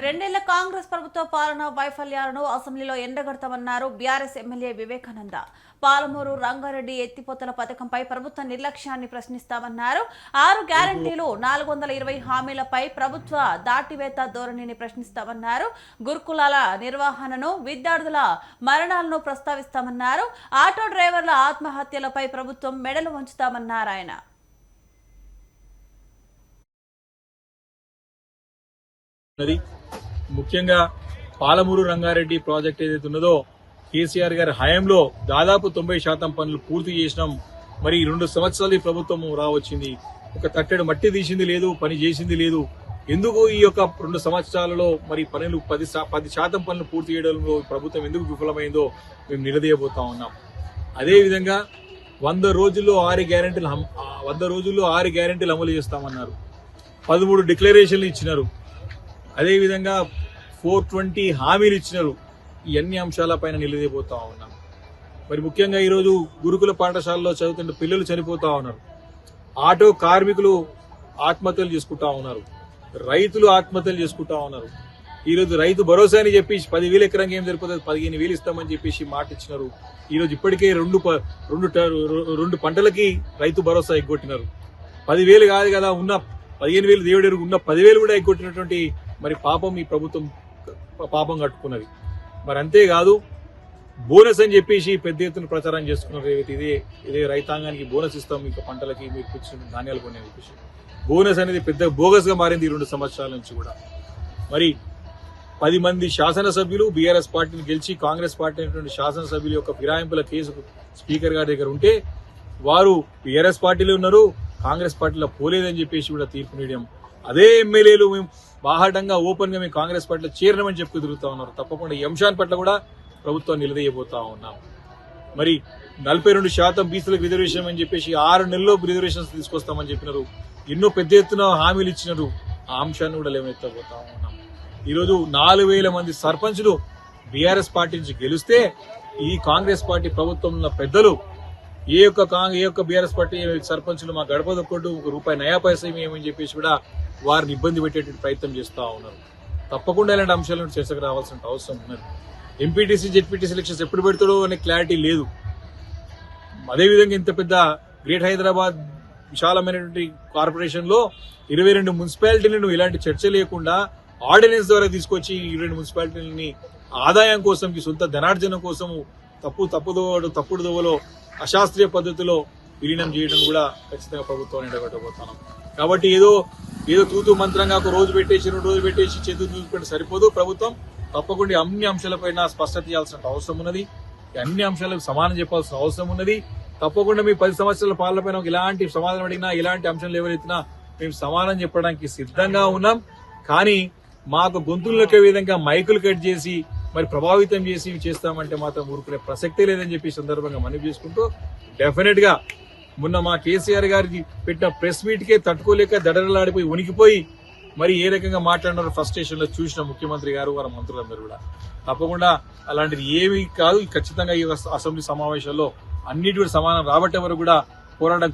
రెండేళ్ల కాంగ్రెస్ ప్రభుత్వ పాలన వైఫల్యాలను అసెంబ్లీలో ఎండగడతామన్నారు బీఆర్ఎస్ ఎమ్మెల్యే వివేకానంద. పాలమూరు రంగారెడ్డి ఎత్తిపోతల పథకంపై ప్రభుత్వ నిర్లక్ష్యాన్ని ప్రశ్నిస్తామన్నారు. 6 గ్యారంటీలు 420 హామీలపై ప్రభుత్వ దాటివేత ధోరణిని ప్రశ్నిస్తామన్నారు. గురుకులాల నిర్వహణను, విద్యార్థుల మరణాలను ప్రస్తావిస్తామన్నారు. ఆటో డ్రైవర్ల ఆత్మహత్యలపై ప్రభుత్వం మెడలు వంచుతామన్నారు ఆయన. ముఖ్యంగా పాలమూరు రంగారెడ్డి ప్రాజెక్ట్ ఏదైతే ఉన్నదో కేసీఆర్ గారి హయాంలో దాదాపు 90% పనులు పూర్తి చేసినాం. మరి 2 సంవత్సరాలు ఈ ప్రభుత్వం రావచ్చింది, ఒక తట్టెడు మట్టి తీసింది లేదు, పని చేసింది లేదు. ఎందుకు ఈ యొక్క 2 సంవత్సరాలలో మరి పనులు 10% పనులు పూర్తి చేయడంలో ప్రభుత్వం ఎందుకు విఫలమైందో మేము నిలదీయబోతా ఉన్నాం. అదేవిధంగా 100 రోజుల్లో 6 గ్యారెంటీలు అమలు చేస్తామన్నారు. 13 డిక్లరేషన్లు ఇచ్చినారు. అదేవిధంగా 420 హామీలు ఇచ్చినారు. ఈ అన్ని అంశాలపైన నిలదీయబోతా ఉన్నాం. మరి ముఖ్యంగా ఈరోజు గురుకుల పాఠశాలలో చదువుతున్న పిల్లలు చనిపోతా ఉన్నారు. ఆటో కార్మికులు ఆత్మహత్యలు చేసుకుంటా ఉన్నారు. రైతులు ఆత్మహత్యలు చేసుకుంటా ఉన్నారు. ఈరోజు రైతు భరోసా అని చెప్పి 10,000 ఎకరంగా ఏం సరిపోతుంది, 15,000 ఇస్తామని చెప్పేసి మాట ఇచ్చినారు. ఈరోజు ఇప్పటికే రెండు పంటలకి రైతు భరోసా ఎగ్గొట్టినారు. 10,000 కాదు కదా, ఉన్న 15,000 దేవుడు ఉన్న 10,000 కూడా ఎగ్గొట్టినటువంటి మరి పాపం ఈ ప్రభుత్వం పాపం కట్టుకున్నది. మరి అంతేకాదు, బోనస్ అని చెప్పేసి పెద్ద ఎత్తున ప్రచారం చేసుకున్నారు. ఇదే రైతాంగానికి బోనస్ ఇస్తాం, మీకు పంటలకి మీకు ఇచ్చిన ధాన్యాలు కొని చెప్పేసి బోనస్ అనేది పెద్ద బోగస్ గా మారింది ఈ 2 సంవత్సరాల నుంచి కూడా. మరి 10 మంది శాసనసభ్యులు బీఆర్ఎస్ పార్టీని గెలిచి కాంగ్రెస్ పార్టీ అయినటువంటి శాసనసభ్యుల యొక్క ఫిరాయింపుల కేసు స్పీకర్ గారి దగ్గర ఉంటే వారు బీఆర్ఎస్ పార్టీలో ఉన్నారు, కాంగ్రెస్ పార్టీలో పోలేదని చెప్పేసి కూడా తీర్పు నీయడం. అదే ఎమ్మెల్యేలు మేము బాహాటంగా ఓపెన్ గా మేము కాంగ్రెస్ పార్టీలో చేరనమని చెప్పి తిరుగుతా ఉన్నారు. తప్పకుండా ఈ అంశాన్ని పట్ల కూడా ప్రభుత్వం నిలదీయబోతా ఉన్నాం. మరి 42% బీసీలకు రిజర్వేషన్ అని చెప్పేసి 6 నెలల్లో రిజర్వేషన్స్ తీసుకొస్తామని చెప్పినారు. ఎన్నో పెద్ద ఎత్తున హామీలు ఇచ్చినారు. ఆ అంశాన్ని కూడా లేవనెత్తబోతా ఉన్నాం. ఈరోజు 4,000 మంది సర్పంచులు బీఆర్ఎస్ పార్టీ నుంచి గెలిస్తే ఈ కాంగ్రెస్ పార్టీ ప్రభుత్వంలో పెద్దలు ఏ యొక్క బీఆర్ఎస్ పార్టీ సర్పంచులు మా గడప దొక్కడు ₹1 నయా పైసా ఏమని చెప్పేసి కూడా వారిని ఇబ్బంది పెట్టేటువంటి ప్రయత్నం చేస్తూ ఉన్నారు. తప్పకుండా ఇలాంటి అంశాలను చర్చకు రావాల్సిన అవసరం ఉన్నది. ఎంపీటీసీ జెడ్పీటీసీ ఎలక్షన్స్ ఎప్పుడు పెడతాడో అనే క్లారిటీ లేదు. అదేవిధంగా ఇంత పెద్ద గ్రేట్ హైదరాబాద్ విశాలమైనటువంటి కార్పొరేషన్ లో 22 మున్సిపాలిటీలను ఇలాంటి చర్చ లేకుండా ఆర్డినెన్స్ ద్వారా తీసుకొచ్చి 22 మున్సిపాలిటీలని ఆదాయం కోసం, సొంత ధనార్జన కోసం తప్పుడు దోవలో అశాస్త్రీయ పద్ధతిలో విలీనం చేయడం కూడా ఖచ్చితంగా ప్రభుత్వాన్ని ఎండగట్టబోతున్నాం. కాబట్టి ఏదో తూతూ మంత్రంగా ఒక రోజు పెట్టేసి 2 రోజులు పెట్టేసి చేతులు చూసుకుంటే సరిపోదు. ప్రభుత్వం తప్పకుండా అన్ని అంశాలపైన స్పష్టత చేయాల్సిన అవసరం ఉన్నది. అన్ని అంశాలకు సమానం చెప్పాల్సిన అవసరం ఉన్నది. తప్పకుండా మీ 10 సంవత్సరాల పాలనపైన ఇలాంటి సమాధానం అడిగినా, ఇలాంటి అంశాలు ఎవరెత్తినా మేము సమాధానం చెప్పడానికి సిద్ధంగా ఉన్నాం. కానీ మాకు గొంతులకే విధంగా మైకులు కట్ చేసి మరి ప్రభావితం చేసి చేస్తామంటే మాత్రం ఊరుకునే ప్రసక్తే లేదని చెప్పి సందర్భంగా మనవి చేసుకుంటూ, డెఫినెట్ గా మొన్న మా కేసీఆర్ గారికి పెట్టిన ప్రెస్ మీట్ కే తట్టుకోలేక దడరలాడిపోయి ఉనికిపోయి మరి ఏ రకంగా మాట్లాడినారో ఫస్ట్ స్టేషన్ లో చూసిన ముఖ్యమంత్రి గారు, వారి మంత్రులందరూ కూడా. తప్పకుండా అలాంటిది ఏమీ కాదు. ఖచ్చితంగా ఈ అసెంబ్లీ సమావేశాల్లో అన్నిటి సమానం రాబట్టే వరకు కూడా పోరాటం